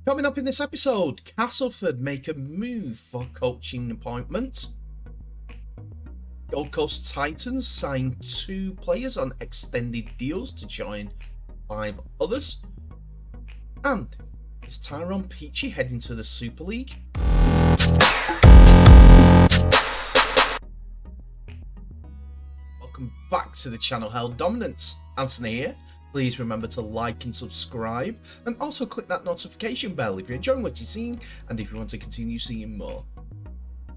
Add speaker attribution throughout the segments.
Speaker 1: Coming up in this episode, Castleford make a move for coaching appointment. Gold Coast Titans sign 2 players on extended deals to join 5 others. And is Tyrone Peachey heading to the Super League? Welcome back to the channel Held Dominance. Anthony here. Please remember to like and subscribe, and also click that notification bell if you're enjoying what you're seeing and if you want to continue seeing more.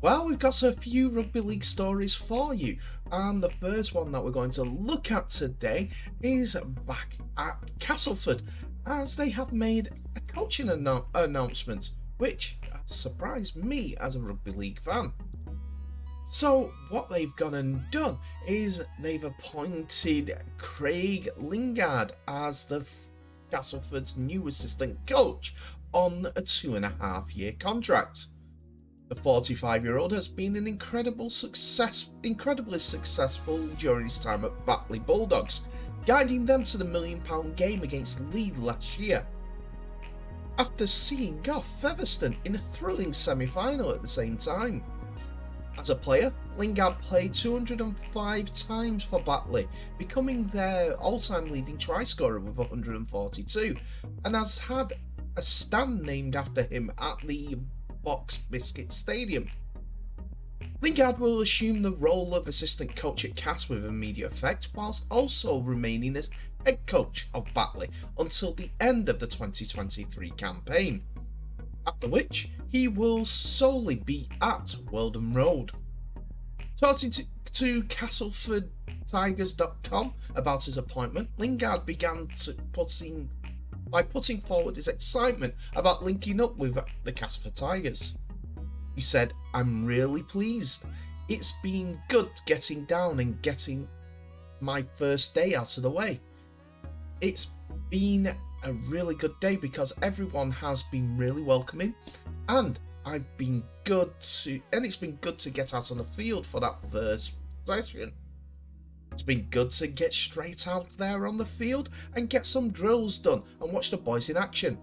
Speaker 1: Well, we've got a few rugby league stories for you, and the first one that we're going to look at today is back at Castleford, as they have made a coaching announcement, which has surprised me as a rugby league fan. So what they've gone and done is they've appointed Craig Lingard as the Castleford's new assistant coach on a 2.5-year contract. The 45-year-old has been an incredibly successful during his time at Batley Bulldogs, guiding them to the £1 million game against Leeds last year, after seeing off Featherstone in a thrilling semi-final at the same time. As a player, Lingard played 205 times for Batley, becoming their all-time leading try scorer with 142, and has had a stand named after him at the Box Biscuit Stadium. Lingard will assume the role of assistant coach at Cass with immediate effect, whilst also remaining as head coach of Batley until the end of the 2023 campaign, after which he will solely be at Weldon Road. Talking to CastlefordTigers.com about his appointment, Lingard began by putting forward his excitement about linking up with the Castleford Tigers. He said, "I'm really pleased. It's been good getting down and getting my first day out of the way. It's been a really good day because everyone has been really welcoming, and it's been good to get out on the field for that first session. It's been good to get straight out there on the field and get some drills done and watch the boys in action.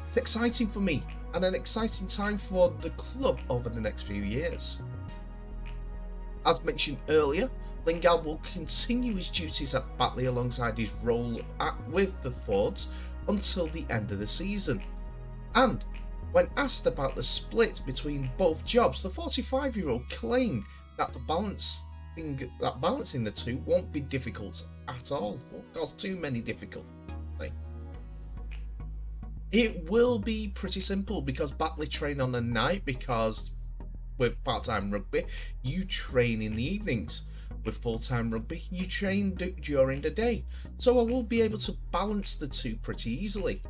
Speaker 1: It's exciting for me and an exciting time for the club over the next few years." As mentioned earlier, Lingard will continue his duties at Batley alongside his role with the Fords until the end of the season. And when asked about the split between both jobs, the 45-year-old claimed that balancing the two won't be difficult at all. Won't cause too many difficulties. It will be pretty simple because Batley train on the night, because with part-time rugby you train in the evenings. With full-time rugby you train during the day, so I will be able to balance the two pretty easily.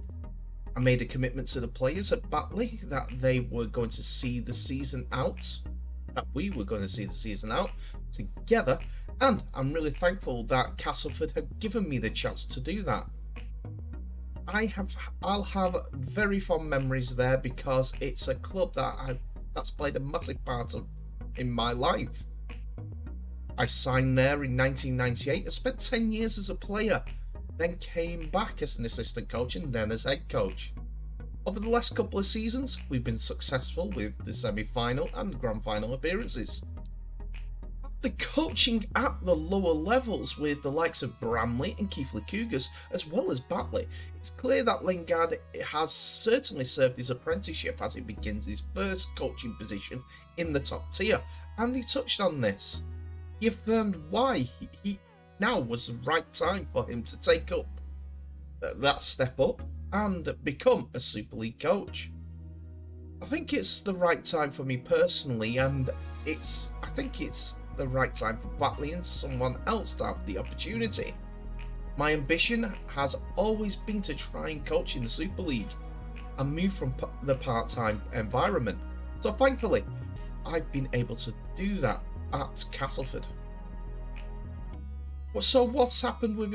Speaker 1: I made a commitment to the players at Batley that we were going to see the season out together, and I'm really thankful that Castleford have given me the chance to do that. I'll have very fond memories there because it's a club that's played a massive part in my life. I signed there in 1998 and spent 10 years as a player, then came back as an assistant coach and then as head coach. Over the last couple of seasons, we've been successful with the semi-final and grand final appearances. After coaching at the lower levels with the likes of Bramley and Keighley Cougars, as well as Batley, it's clear that Lingard has certainly served his apprenticeship as he begins his first coaching position in the top tier, and he touched on this. He affirmed why he now was the right time for him to take up that step up and become a Super League coach. I think it's the right time for me personally, and I think it's the right time for Batley and someone else to have the opportunity. My ambition has always been to try and coach in the Super League and move from the part-time environment, so thankfully I've been able to do that at Castleford. So what's happened with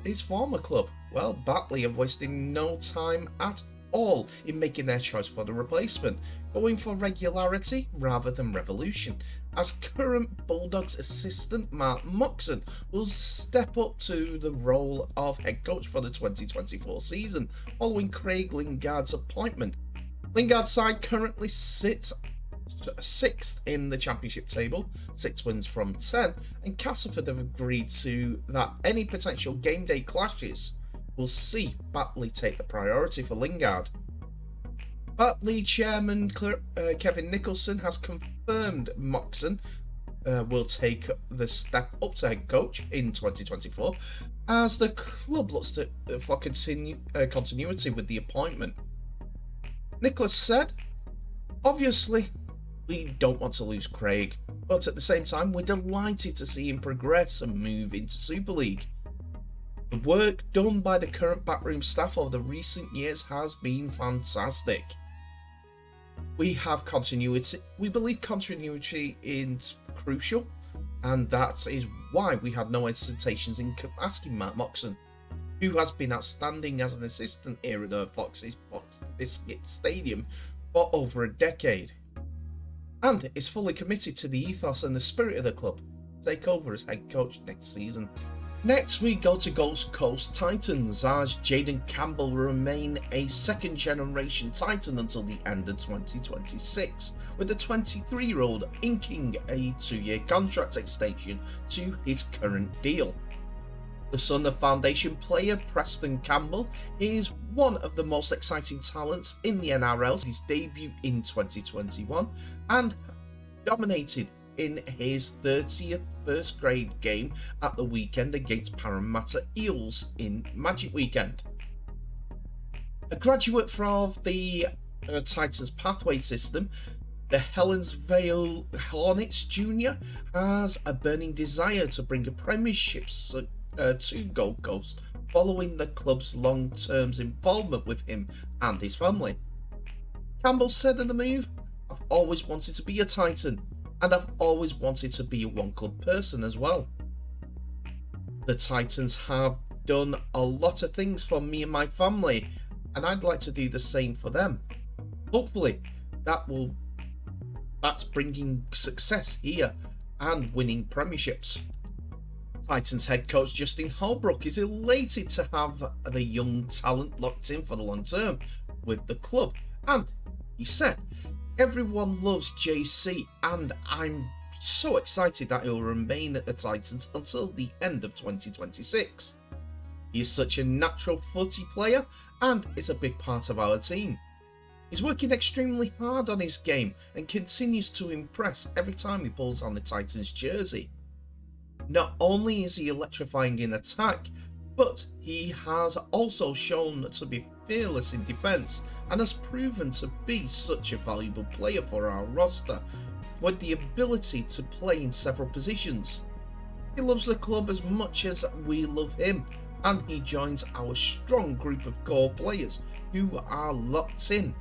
Speaker 1: his former club? Well, Batley have wasted no time at all in making their choice for the replacement, going for regularity rather than revolution, as current Bulldogs assistant Mark Moxon will step up to the role of head coach for the 2024 season, following Craig Lingard's appointment. Lingard's side currently sits 6th in the championship table, 6 wins from 10, and Castleford have agreed to that any potential game day clashes will see Batley take the priority for Lingard. Batley chairman Kevin Nicholson has confirmed Moxon will take the step up to head coach in 2024, as the club looks for continuity with the appointment. Nicholas said, "Obviously, we don't want to lose Craig, but at the same time, we're delighted to see him progress and move into Super League. The work done by the current backroom staff over the recent years has been fantastic. We have continuity. We believe continuity is crucial, and that is why we had no hesitations in asking Matt Moxon, who has been outstanding as an assistant here at the Fox's Biscuit Stadium for over a decade, and is fully committed to the ethos and the spirit of the club, to take over as head coach next season." Next, we go to Gold Coast Titans, as Jaden Campbell will remain a second-generation Titan until the end of 2026, with the 23-year-old inking a 2-year contract extension to his current deal. The son of Foundation player Preston Campbell is one of the most exciting talents in the NRL. His debut in 2021 and dominated in his 30th first grade game at the weekend against Parramatta Eels in Magic Weekend. A graduate from the Titans pathway system, the Helensvale Hornets Jr. has a burning desire to bring a premiership to Gold Coast, following the club's long-term involvement with him and his family. Campbell said of the move, "I've always wanted to be a Titan, and I've always wanted to be a one-club person as well. The Titans have done a lot of things for me and my family, and I'd like to do the same for them. Hopefully, that's bringing success here and winning premierships." Titans head coach Justin Holbrook is elated to have the young talent locked in for the long term with the club, and he said, "Everyone loves JC, and I'm so excited that he'll remain at the Titans until the end of 2026. He is such a natural footy player and is a big part of our team. He's working extremely hard on his game and continues to impress every time he pulls on the Titans jersey. Not only is he electrifying in attack, but he has also shown to be fearless in defence and has proven to be such a valuable player for our roster, with the ability to play in several positions. He loves the club as much as we love him, and he joins our strong group of core players who are locked in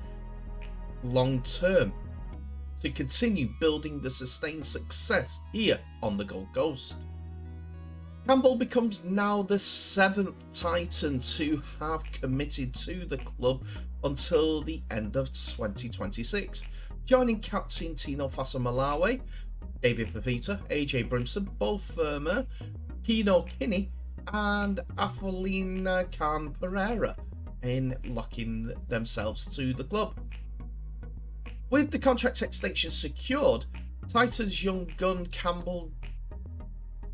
Speaker 1: long term to continue building the sustained success here on the Gold Coast." Campbell becomes now the 7th Titan to have committed to the club until the end of 2026, joining captain Tino Fasamalawe, David Fafita, AJ Brimson, Bo Firmer, Kino Kinney, and Afolina Khan Pereira in locking themselves to the club. With the contract extension secured, Titans young gun Campbell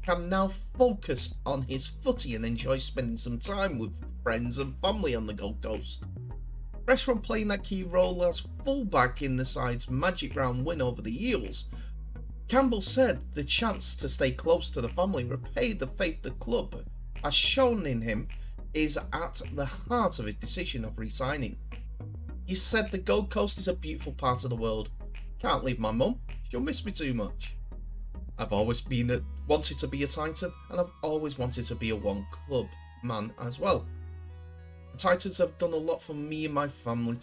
Speaker 1: can now focus on his footy and enjoy spending some time with friends and family on the Gold Coast. Fresh from playing that key role as fullback in the side's Magic Round win over the Eels, Campbell said the chance to stay close to the family, repay the faith the club has shown in him, is at the heart of his decision of resigning. He said, "The Gold Coast is a beautiful part of the world. Can't leave my mum, she'll miss me too much. I've always wanted to be a Titan, and I've always wanted to be a one club man as well. The Titans have done a lot for me and my family,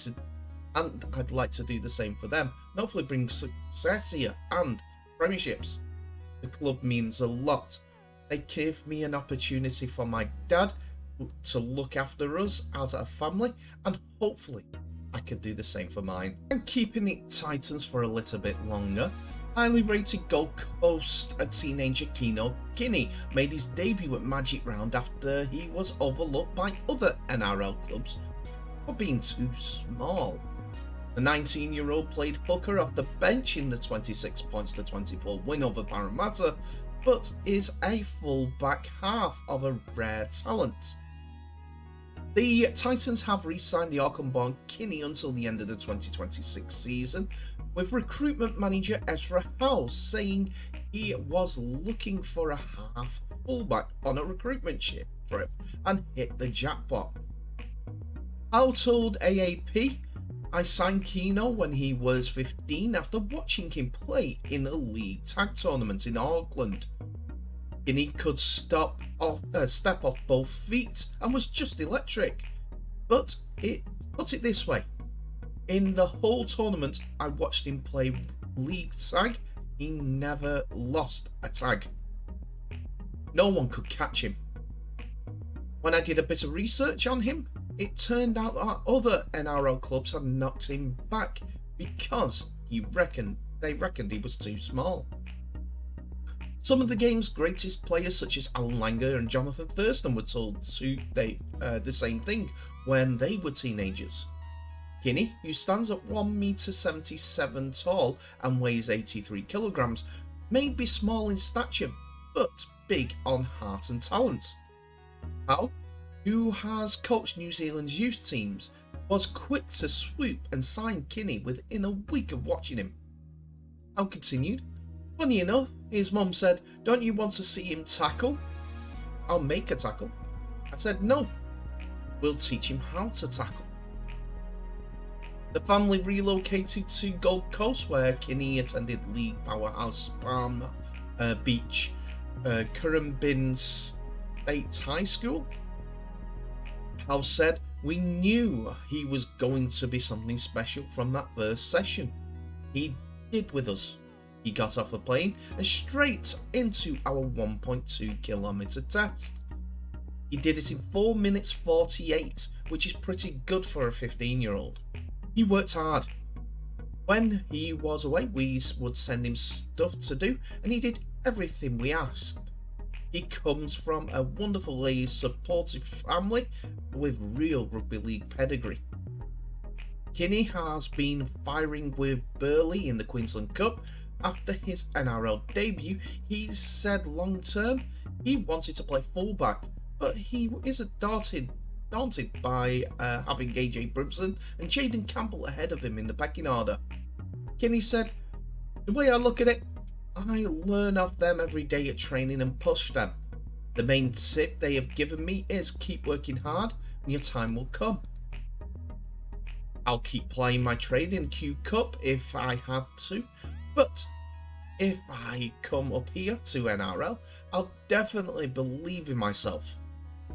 Speaker 1: and I'd like to do the same for them, and hopefully bring success here and premierships. The club means a lot. They give me an opportunity for my dad to look after us as a family, and hopefully I could do the same for mine. And keeping it Titans for a little bit longer, highly rated Gold Coast teenager Keno Kinney made his debut at Magic Round after he was overlooked by other NRL clubs for being too small. The 19-year-old played hooker off the bench in the 26 points to 24 win over Parramatta, but is a full-back half of a rare talent. The Titans have re-signed the Auckland-born Kinney until the end of the 2026 season, with recruitment manager Ezra Howe saying he was looking for a half fullback on a recruitment trip and hit the jackpot. Howe told AAP, "I signed Keno when he was 15 after watching him play in a league tag tournament in Auckland. Kinney could step off both feet and was just electric. But put it this way, in the whole tournament I watched him play league tag, he never lost a tag. No one could catch him. When I did a bit of research on him, it turned out that other NRL clubs had knocked him back because they reckoned he was too small." Some of the game's greatest players, such as Alan Lingard and Jonathan Thurston, were told the same thing when they were teenagers. Kinney, who stands at 1.77 m tall and weighs 83 kilograms, may be small in stature, but big on heart and talent. Howe, who has coached New Zealand's youth teams, was quick to swoop and sign Kinney within a week of watching him. Howe continued, "Funny enough, his mum said, 'Don't you want to see him tackle?' I'll make a tackle. I said, 'No, we'll teach him how to tackle.'" The family relocated to Gold Coast, where Kinney attended league powerhouse Palm Beach Currumbin State High School. Howe said, "We knew he was going to be something special from that first session. He did with us. He got off the plane and straight into our 1.2 kilometer test. He did it in 4 minutes 48, which is pretty good for a 15-year-old. He worked hard. When he was away, we would send him stuff to do, and he did everything we asked. He comes from a wonderfully supportive family with real rugby league pedigree." Kinney has been firing with Burleigh in the Queensland Cup. After his NRL debut, he said long term he wanted to play fullback, but he isn't daunted by having AJ Brimson and Jaden Campbell ahead of him in the pecking order. Kinney said, "The way I look at it, I learn off them every day at training and push them. The main tip they have given me is keep working hard and your time will come. I'll keep playing my trade in Q Cup if I have to, but if I come up here to NRL, I'll definitely believe in myself.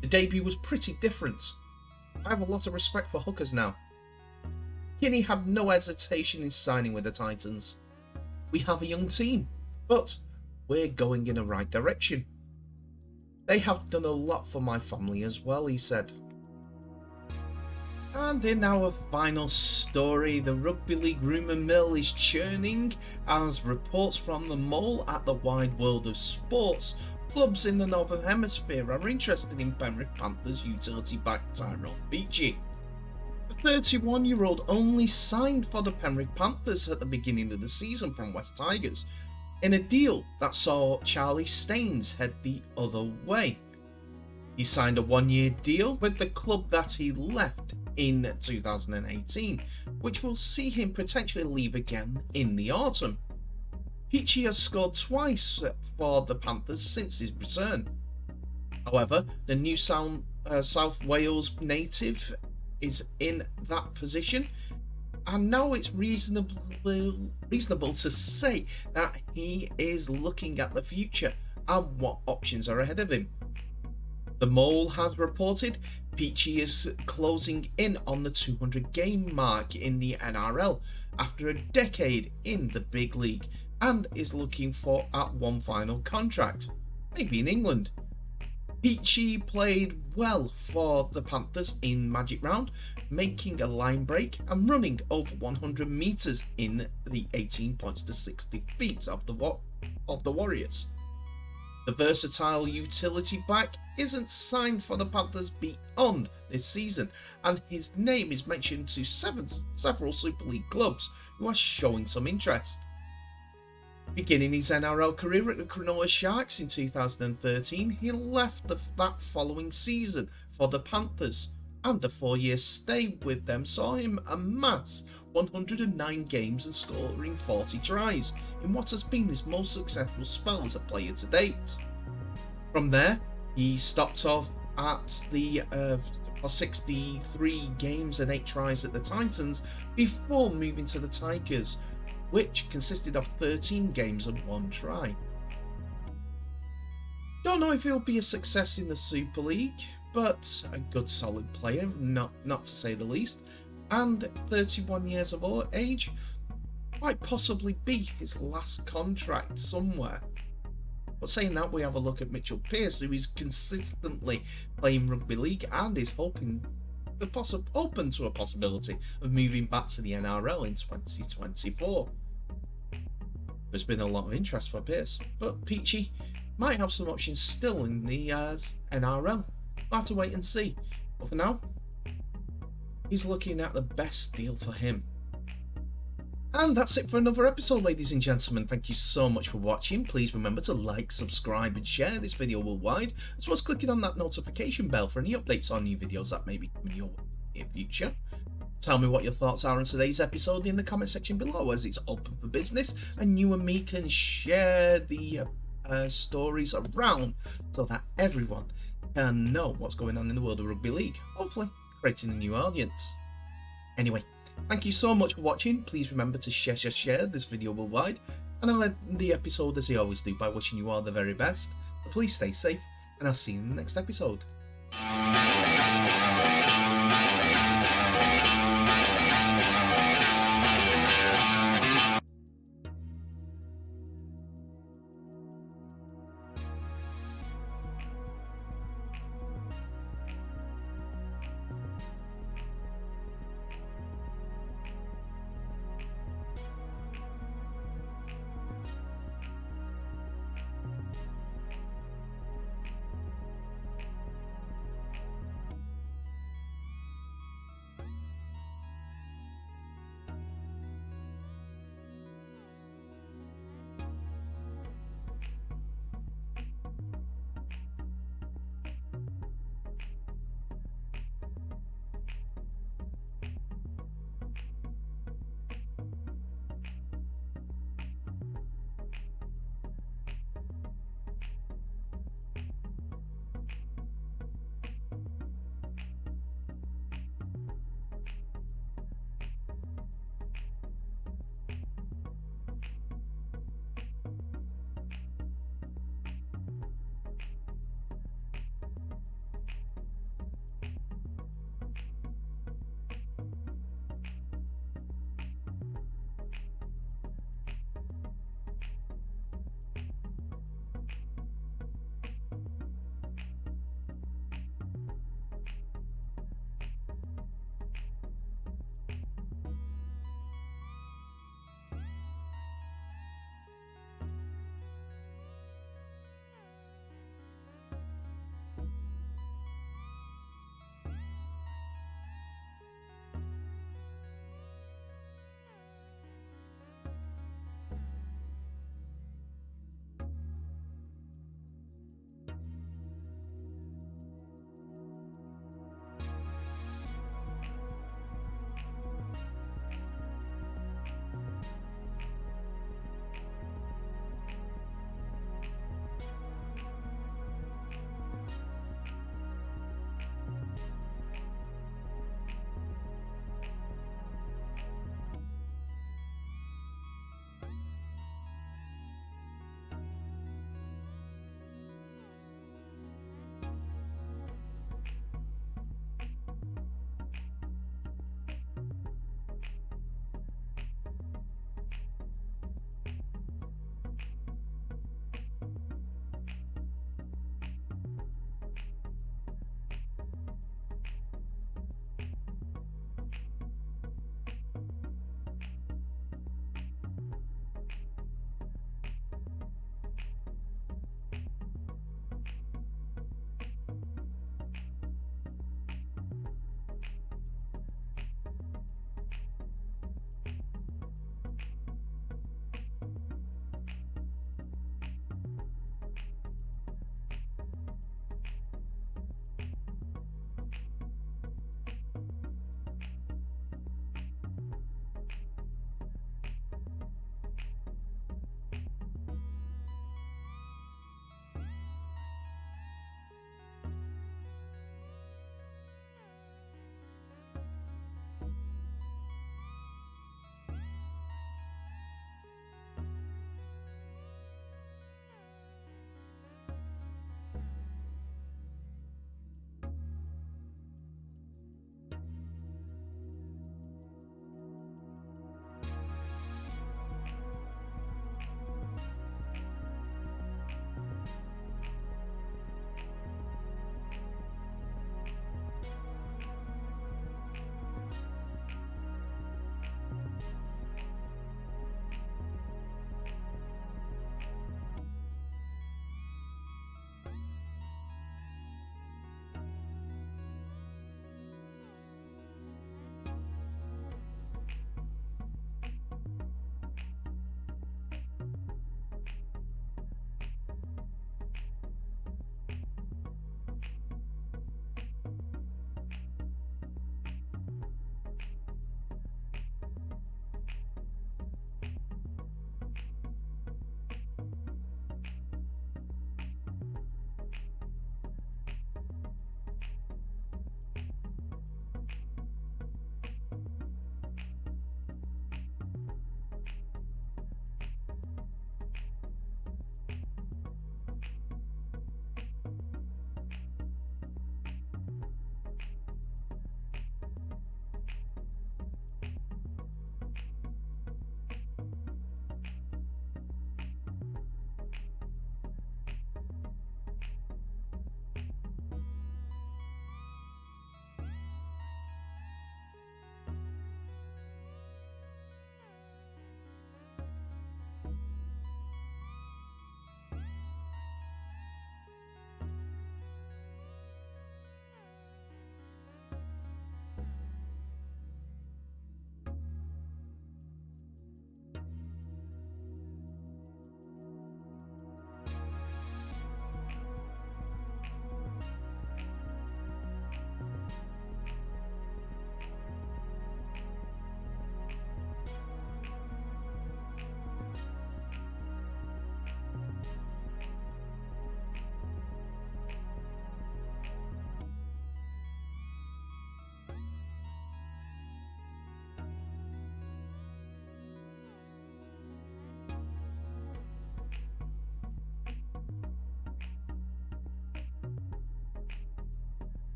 Speaker 1: The debut was pretty different. I have a lot of respect for hookers now." Kinney had no hesitation in signing with the Titans. "We have a young team, but we're going in the right direction. They have done a lot for my family as well," he said. And in our final story, the rugby league rumour mill is churning as reports from the mole at the wide world of sports. Clubs in the Northern Hemisphere are interested in Penrith Panthers utility back Tyrone Peachey. The 31-year-old only signed for the Penrith Panthers at the beginning of the season from West Tigers, in a deal that saw Charlie Staines head the other way. He signed a 1-year deal with the club that he left in 2018, which will see him potentially leave again in the autumn. Peachey has scored twice for the Panthers since his return. However, the New South Wales native is in that position, and now it's reasonable to say that he is looking at the future and what options are ahead of him. The Mole has reported Peachey is closing in on the 200 game mark in the NRL after a decade in the big league and is looking for one final contract, maybe in England. Peachey played well for the Panthers in Magic Round, making a line break and running over 100 metres in the 18 points to 60 feet of the Warriors. The versatile utility back isn't signed for the Panthers beyond this season, and his name is mentioned to several Super League clubs who are showing some interest. Beginning his NRL career at the Cronulla Sharks in 2013, he left that following season for the Panthers, and a 4-year stay with them saw him amass 109 games and scoring 40 tries in what has been his most successful spell as a player to date. From there, he stopped off at the 63 games and 8 tries at the Titans before moving to the Tigers, which consisted of 13 games and 1 try. Don't know if he'll be a success in the Super League, but a good solid player, not to say the least, and 31 years of age, might possibly be his last contract somewhere. But saying that, we have a look at Mitchell Pearce, who is consistently playing rugby league and is open to a possibility of moving back to the NRL in 2024. There's been a lot of interest for Pearce, but Peachey might have some options still in the NRL. We'll have to wait and see. But for now, he's looking at the best deal for him. And that's it for another episode, ladies and gentlemen. Thank you so much for watching. Please remember to like, subscribe and share this video worldwide, as well as clicking on that notification bell for any updates on new videos that may be coming your way in the future. Tell me what your thoughts are on today's episode in the comment section below, as it's open for business and you and me can share the stories around so that everyone can know what's going on in the world of rugby league, hopefully creating a new audience. Anyway, thank you so much for watching. Please remember to share this video worldwide, and I'll end the episode as I always do by wishing you all the very best. Please stay safe, and I'll see you in the next episode.